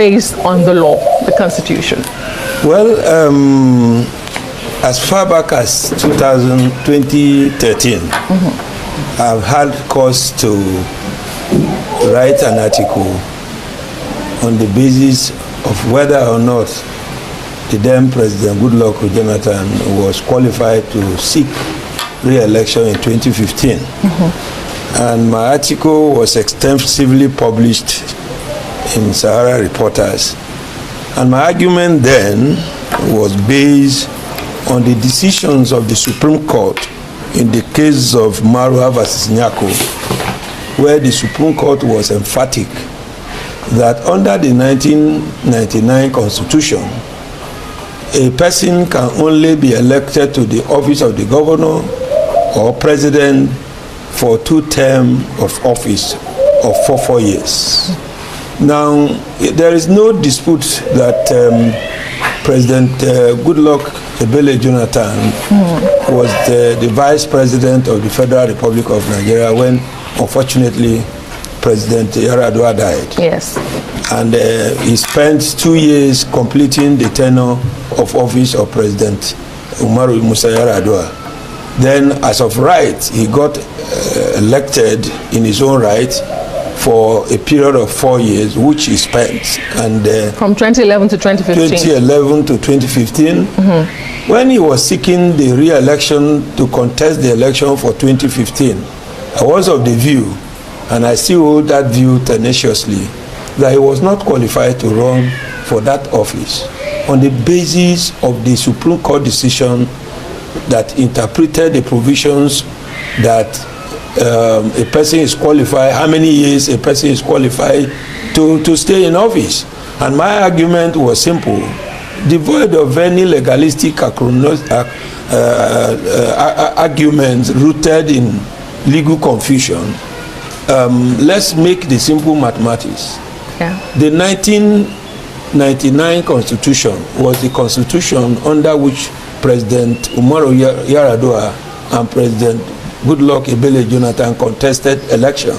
based on the law, the Constitution? Well, as far back as 2013, I've had cause to write an article on the basis of whether or not the then President Goodluck Jonathan was qualified to seek re-election in 2015. And my article was extensively published in Sahara Reporters. And my argument then was based on the decisions of the Supreme Court in the case of Marwa versus Nyarko, where the Supreme Court was emphatic that under the 1999 Constitution, a person can only be elected to the office of the governor or president for 2 terms of office of 4 years. Now, there is no dispute that President Goodluck Jonathan was the vice president of the Federal Republic of Nigeria when, unfortunately, President Yar'Adua died. Yes. And he spent 2 years completing the tenure of office of President Umaru Musa Yar'Adua. Then, as of right, he got elected in his own right for a period of 4 years, which he spent. And from 2011 to 2015. 2011 to 2015. When he was seeking the re-election to contest the election for 2015, I was of the view, and I still hold that view tenaciously, that he was not qualified to run for that office on the basis of the Supreme Court decision that interpreted the provisions that a person is qualified, how many years a person is qualified to stay in office. And my argument was simple, devoid of any legalistic arguments rooted in legal confusion. Let's make the simple mathematics. Yeah. The 1999 Constitution was the Constitution under which President Umaru Yar'Adua and President Goodluck Jonathan contested election.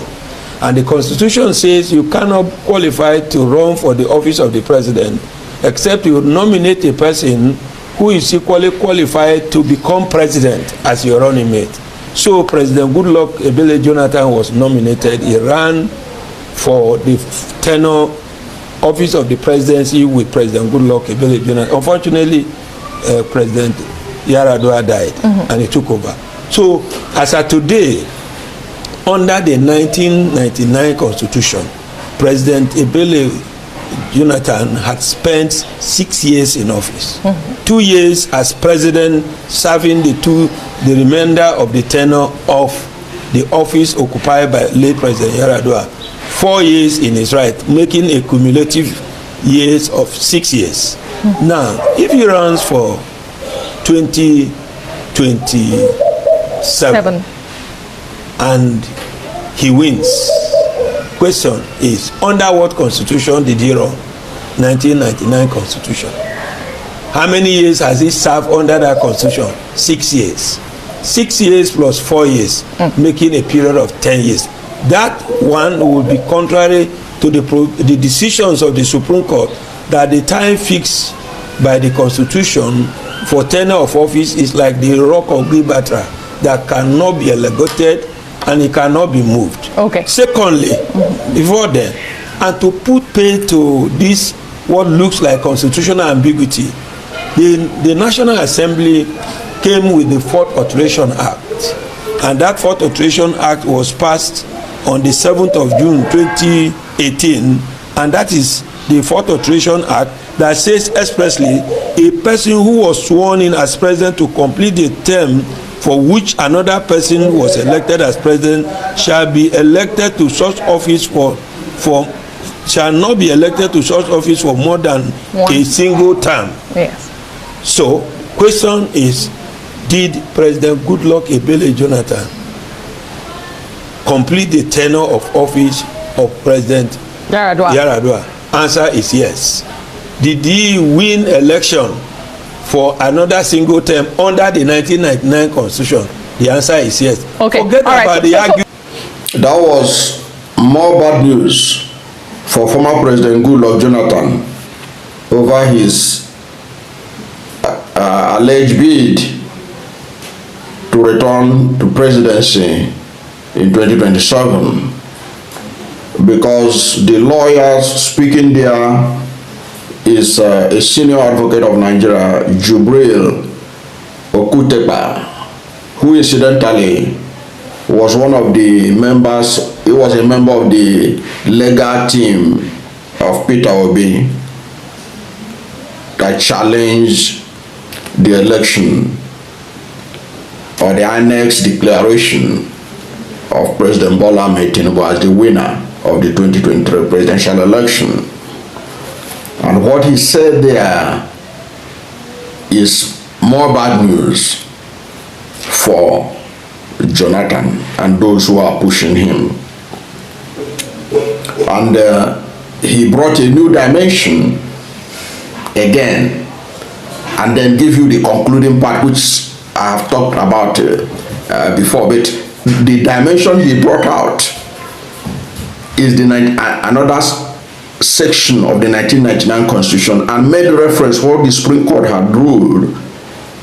And the Constitution says you cannot qualify to run for the office of the president except you nominate a person who is equally qualified to become president as your running mate. So President Goodluck Jonathan was nominated. He ran for the tenure office of the presidency with President Goodluck Jonathan. Unfortunately, President Yar'Adua died and he took over. So, as of today, under the 1999 Constitution, President Jonathan had spent 6 years in office. 2 years as president, serving the remainder of the tenure of the office occupied by late President Yar'Adua. 4 years in his right, making a cumulative years of 6 years. Now, if he runs for 2027 and he wins, question is, under what constitution did he run? 1999 Constitution. How many years has he served under that constitution? 6 years. 6 years plus 4 years, making a period of 10 years. That one will be contrary to the decisions of the Supreme Court that the time fixed by the Constitution for tenure of office is like the rock of Gibraltar that cannot be elongated and it cannot be moved. Okay. Secondly, before then, and to put paid to this what looks like constitutional ambiguity, the National Assembly came with the Fourth Alteration Act, and that Fourth Alteration Act was passed on the 7th of June 2018, and that is the Fourth Alteration Act that says expressly a person who was sworn in as president to complete the term for which another person was elected as president shall be elected to such office shall not be elected to such office for more than a single term. Yes. So, question is, did President Goodluck Jonathan complete the tenure of office of President Yar'Adua? Answer is yes. Did he win election for another single term under the 1999 Constitution? The answer is yes. Okay. Forget about the argument. That was more bad news for former President Goodluck Jonathan over his alleged bid to return to presidency in 2027, because the lawyer speaking there is a senior advocate of Nigeria, Jibrin Okutepa, who incidentally was one of the members, he was a member of the legal team of Peter Obi that challenged the election or the annex declaration of President Bola Ahmed Tinubu as the winner of the 2023 presidential election. And what he said there is more bad news for Jonathan and those who are pushing him. And he brought a new dimension again, and then give you the concluding part, which I have talked about before. But the dimension he brought out is another section of the 1999 Constitution, and made reference what the Supreme Court had ruled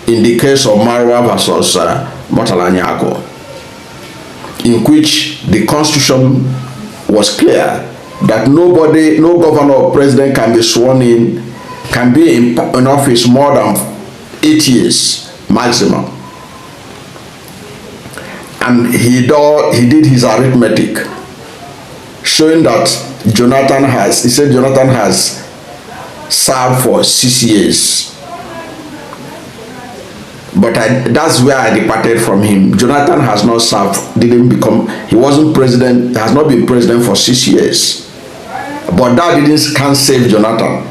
in the case of Marwa versus Nyarko, in which the Constitution was clear that no governor or president can be sworn in, can be in office more than 8 years maximum. And he did his arithmetic, showing that Jonathan has served for 6 years. But that's where I departed from him. Jonathan has not served, he wasn't president, has not been president for 6 years. But that can't save Jonathan,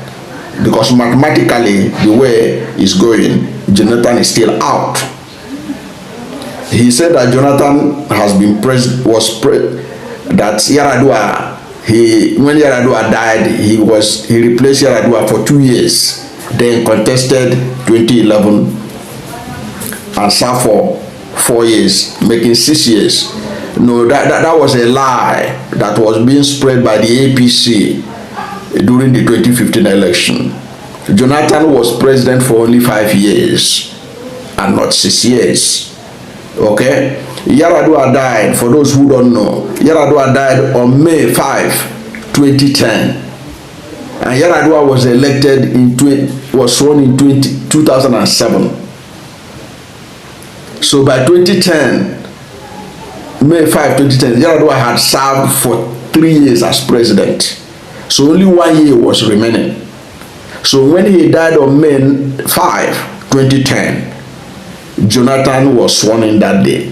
because mathematically, the way it's going, Jonathan is still out. He said that Jonathan has been that Yar'Adua, when Yar'Adua died, he replaced Yar'Adua for 2 years, then contested 2011 and served for 4 years, making 6 years. No, that was a lie that was being spread by the APC during the 2015 election. Jonathan was president for only 5 years and not 6 years. Okay? Yar'Adua died, for those who don't know, Yar'Adua died on May 5, 2010. And Yar'Adua was elected was sworn in 2007. So by 2010, May 5, 2010, Yar'Adua had served for 3 years as president. So only 1 year was remaining. So when he died on May 5, 2010, Jonathan was sworn in that day.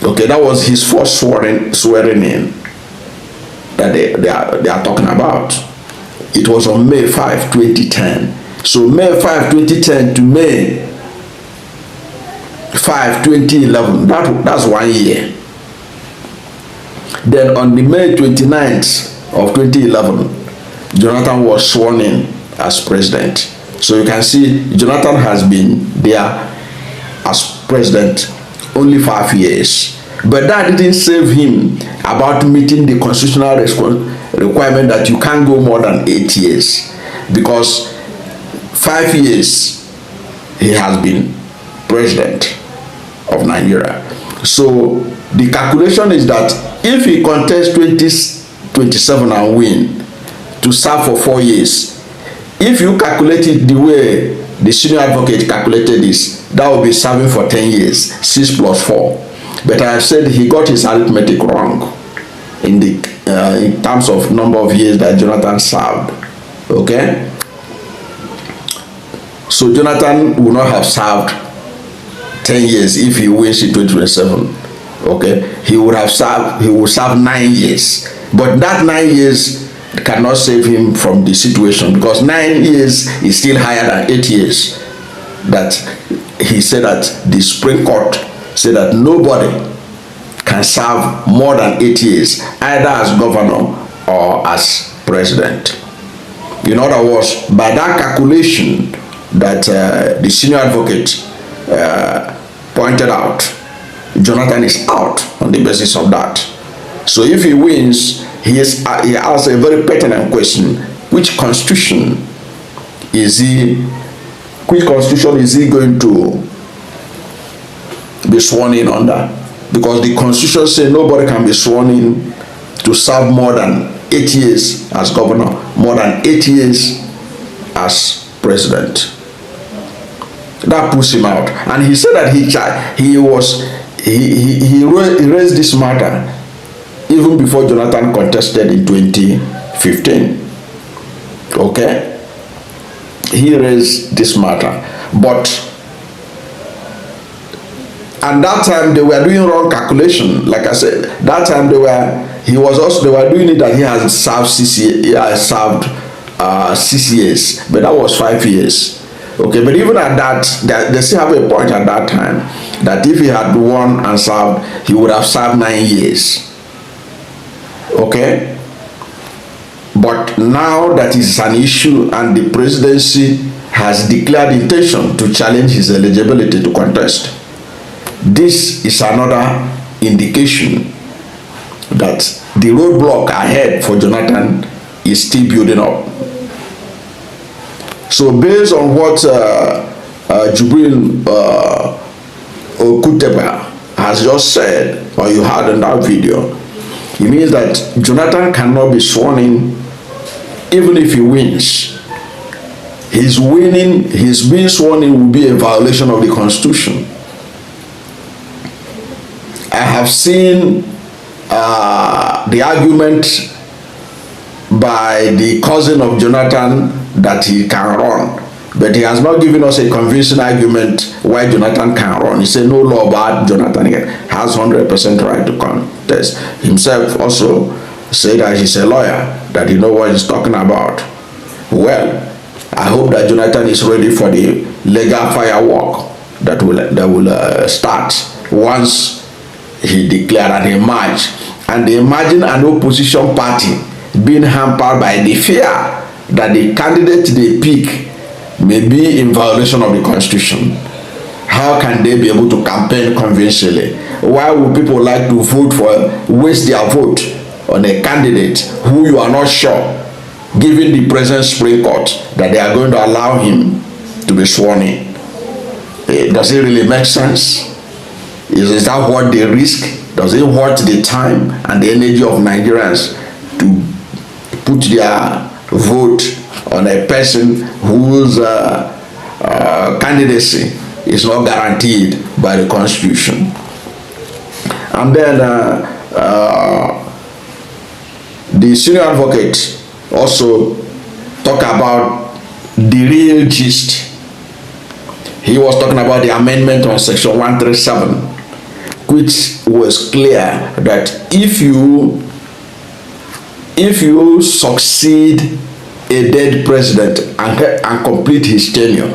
Okay, that was his first swearing in that they are talking about. It was on May 5, 2010. So May 5, 2010 to May 5, 2011, that's 1 year. Then on the May 29th of 2011, Jonathan was sworn in as president. So you can see Jonathan has been there as president only 5 years. But that didn't save him about meeting the constitutional requirement that you can't go more than 8 years. Because 5 years he has been president of Nigeria. So the calculation is that if he contests 2027 and win, to serve for 4 years, if you calculate it the way the senior advocate calculated this, that will be serving for 10 years, 6 plus 4. But I have said he got his arithmetic wrong in terms of number of years that Jonathan served. Okay? So Jonathan will not have served 10 years if he wins in 2027. Okay? He will serve 9 years. But that 9 years cannot save him from the situation, because 9 years is still higher than 8 years. That he said that the Supreme Court said that nobody can serve more than 8 years, either as governor or as president. In other words, by that calculation that the senior advocate pointed out, Jonathan is out on the basis of that. So if he wins, he asked a very pertinent question: which constitution is he going to be sworn in under? Because the constitution says nobody can be sworn in to serve more than 8 years as governor, more than 8 years as president. That puts him out. And he said that he raised this matter even before Jonathan contested in 2015. Okay? He raised this matter. But at that time they were doing wrong calculation. Like I said, that time they were doing it that he has served 6 years. He has served 6 years, but that was 5 years. Okay, but even at that, they still have a point at that time that if he had won and served, he would have served 9 years. Okay, but now that is an issue and the presidency has declared intention to challenge his eligibility to contest. This is another indication that the roadblock ahead for Jonathan is still building up. So based on what Jibrin Okutepa has just said, or you heard in that video, it means that Jonathan cannot be sworn in even if he wins. His being sworn in will be a violation of the Constitution. I have seen the argument by the cousin of Jonathan that he can run, but he has not given us a convincing argument why Jonathan can run. He said no law about Jonathan has 100% right to contest. Himself also said that he's a lawyer, that he knows what he's talking about. Well, I hope that Jonathan is ready for the legal firework that will start once he declared an emerge. And imagine an opposition party being hampered by the fear that the candidate they pick may be in violation of the Constitution. How can they be able to campaign convincingly? Why would people like to waste their vote on a candidate who you are not sure, given the present Supreme Court, that they are going to allow him to be sworn in? Does it really make sense? Is that what they risk? Does it worth the time and the energy of Nigerians to put their vote on a person whose candidacy is not guaranteed by the Constitution? And then the senior advocate also talk about the real gist. He was talking about the amendment on section 137, which was clear that if you succeed a dead president and complete his tenure,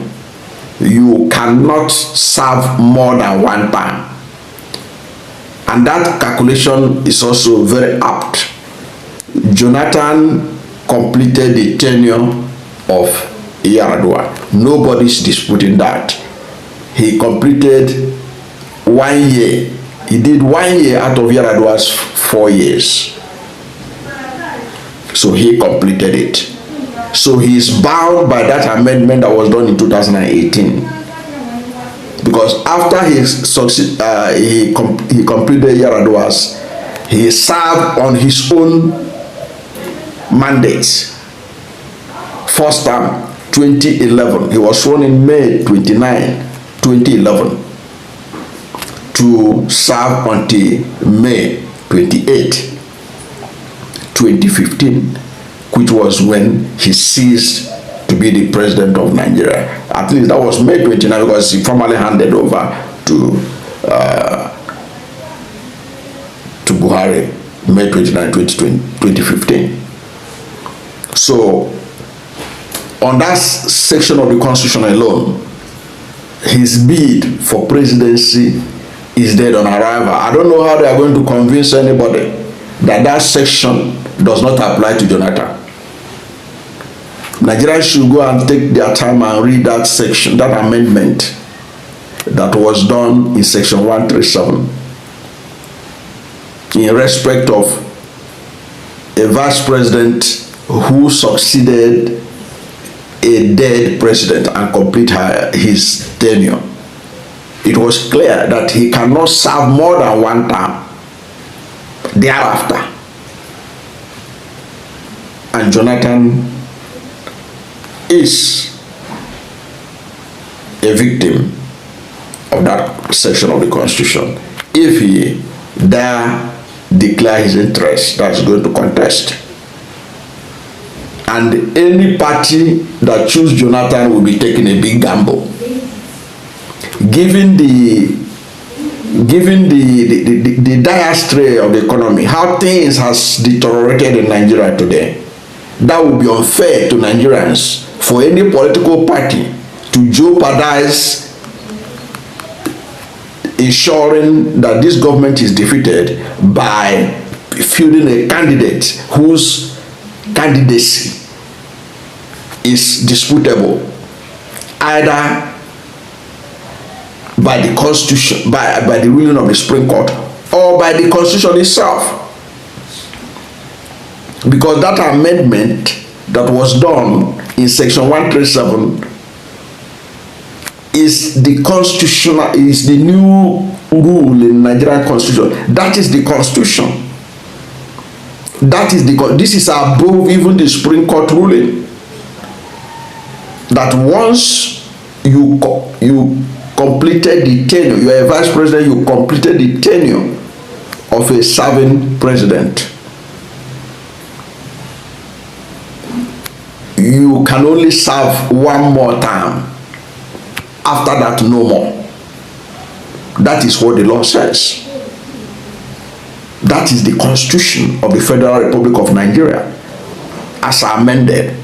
you cannot serve more than one term. And that calculation is also very apt. Jonathan completed the tenure of Yar'Adua. Nobody's disputing that. He completed 1 year. He did 1 year out of Yar'Adua's 4 years. So he completed it. So he is bound by that amendment that was done in 2018. Because after he completed Yar'Adua's, he served on his own mandate. First term, 2011. He was sworn in May 29, 2011, to serve until May 28, 2015, which was when he ceased to be the president of Nigeria. At least that was May 29, because he formally handed over to Buhari, May 29, 2015. So, on that section of the Constitution alone, his bid for presidency is dead on arrival. I don't know how they are going to convince anybody that that section does not apply to Jonathan. Nigerians should go and take their time and read that section, that amendment that was done in section 137 in respect of a vice president who succeeded a dead president and complete his tenure. It was clear that he cannot serve more than one term thereafter. And Jonathan is a victim of that section of the Constitution. If he dare declare his interest, that's going to contest. And any party that chooses Jonathan will be taking a big gamble. Given the dire strait of the economy, how things has deteriorated in Nigeria today, that would be unfair to Nigerians for any political party to jeopardize ensuring that this government is defeated by fielding a candidate whose candidacy is disputable, either by the Constitution, by the ruling of the Supreme Court, or by the Constitution itself. Because that amendment that was done in section 137 is the constitutional, is the new rule in Nigerian Constitution. That is the Constitution. That is this is above even the Supreme Court ruling. That once you completed the tenure, you are a vice president, you completed the tenure of a serving president, you can only serve one more term. After that, no more. That is what the law says. That is the Constitution of the Federal Republic of Nigeria as amended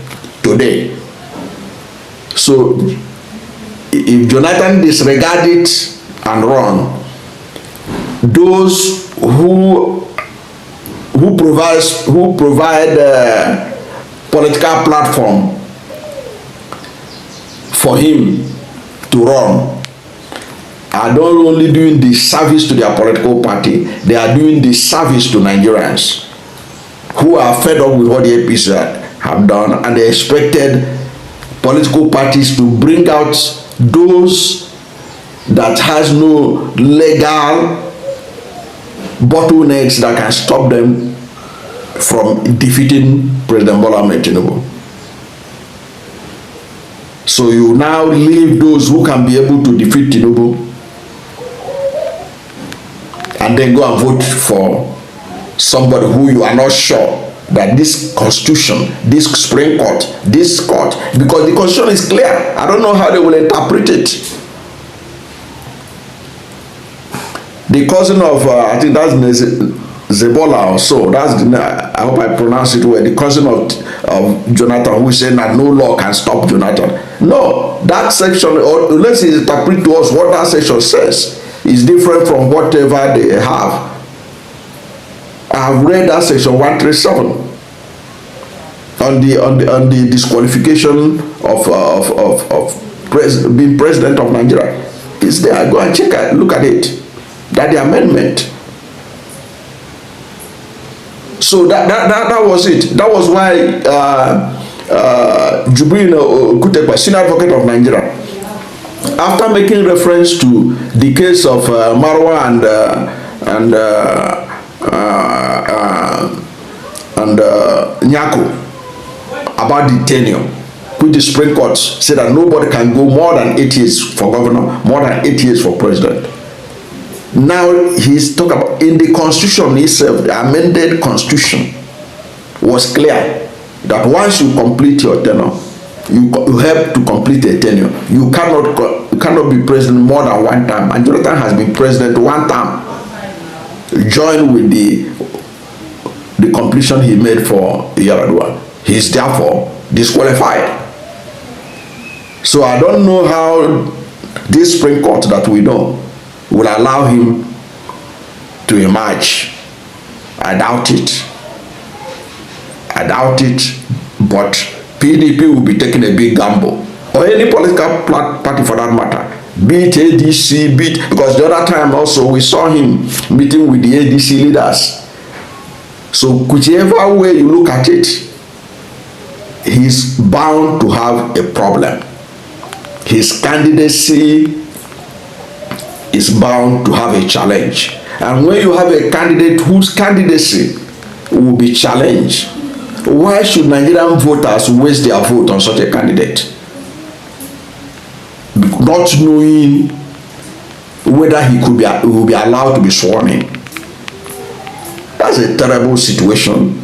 today. So if Jonathan disregard it and run, those who provide political platform for him to run are not only doing the service to their political party, they are doing the service to Nigerians who are fed up with what the APC have done, and they expected political parties to bring out those that has no legal bottlenecks that can stop them from defeating President Bola Ahmed Tinubu. So you now leave those who can be able to defeat Tinubu and then go and vote for somebody who you are not sure that this Constitution, this Supreme Court, this court, because the Constitution is clear. I don't know how they will interpret it. The cousin of, I think that's Zebola or so, that's, I hope I pronounce it well, the cousin of Jonathan, who is saying that no law can stop Jonathan. No, that section, or let's interpret to us what that section says, is different from whatever they have. I have read that section 137 on the disqualification of being president of Nigeria. It's there. Go and check it, look at it. That the amendment. So that was it. That was why Jibrin Okutepa, senior advocate of Nigeria, after making reference to the case of Marwa and Nyarko about the tenure, which the Supreme Court said that nobody can go more than 8 years for governor, more than 8 years for president. Now he's talking about in the Constitution itself, the amended Constitution was clear that once you complete your tenure, you have to complete a tenure. You cannot be president more than one term. And Jonathan has been president one term, joined with the completion he made for Yar'Adua. He is therefore disqualified. So I don't know how this Supreme Court that we know will allow him to emerge. I doubt it. I doubt it, but PDP will be taking a big gamble, or any political party for that matter, be it ADC, be it, because the other time also we saw him meeting with the ADC leaders. So whichever way you look at it, he's bound to have a problem. His candidacy is bound to have a challenge. And when you have a candidate whose candidacy will be challenged, why should Nigerian voters waste their vote on such a candidate? Not knowing whether he will be allowed to be sworn in. That's a terrible situation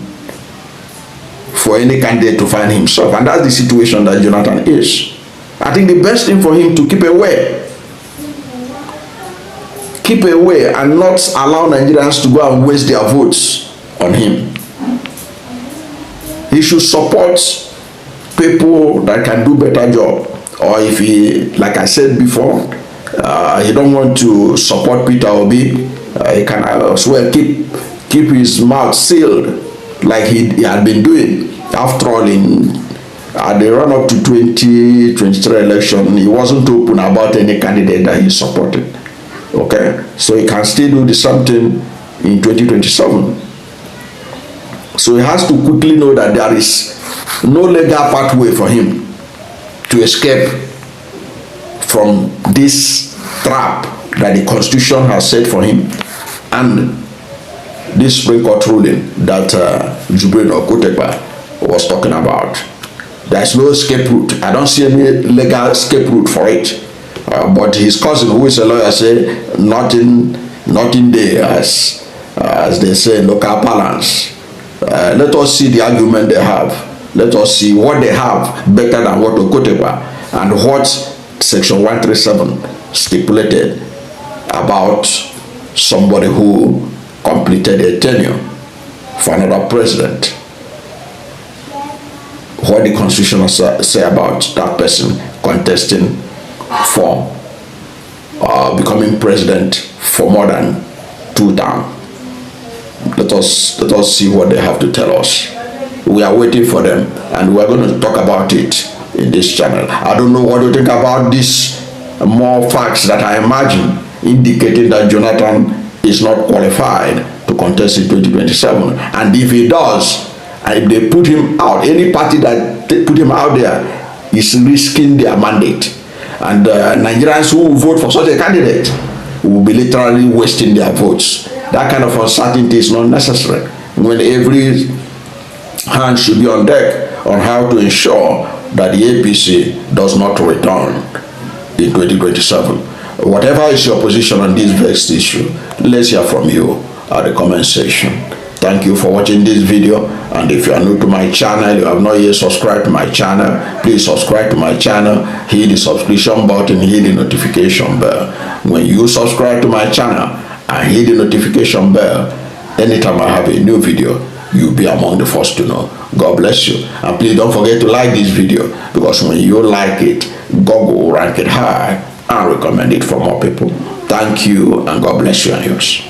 for any candidate to find himself, and that's the situation that Jonathan is. I think the best thing for him to keep away and not allow Nigerians to go and waste their votes on him. He should support people that can do better job. Or if he, like I said before, he don't want to support Peter Obi, he can as well keep his mouth sealed like he had been doing. After all, at the run-up to 2023 election, he wasn't open about any candidate that he supported. Okay, so he can still do the same thing in 2027. So he has to quickly know that there is no legal pathway for him to escape from this trap that the Constitution has set for him, and this Supreme Court ruling that Jibrin Okutepa was talking about. There's no escape route. I don't see any legal escape route for it. But his cousin, who is a lawyer, say nothing there, as they say in local parlance. Let us see the argument they have. Let us see what they have better than what Okutepa and what Section 137 stipulated about somebody who completed a tenure for another president. What the Constitution say about that person contesting for becoming president for more than 2 terms. Let us see what they have to tell us. We are waiting for them, and we are going to talk about it in this channel. I don't know what you think about this. More facts that I imagine indicating that Jonathan is not qualified to contest in 2027, and if he does, and if they put him out, any party that put him out there is risking their mandate. And Nigerians who will vote for such a candidate will be literally wasting their votes. That kind of uncertainty is not necessary when every hand should be on deck on how to ensure that the APC does not return in 2027. Whatever is your position on this vexed issue, let's hear from you at the comment section. Thank you for watching this video, and if you are new to my channel, you have not yet subscribed to my channel, please subscribe to my channel, hit the subscription button, hit the notification bell. When you subscribe to my channel and hit the notification bell, anytime I have a new video, you'll be among the first to know. God bless you, and please don't forget to like this video, because when you like it, Google will rank it high and recommend it for more people. Thank you, and God bless you and yours.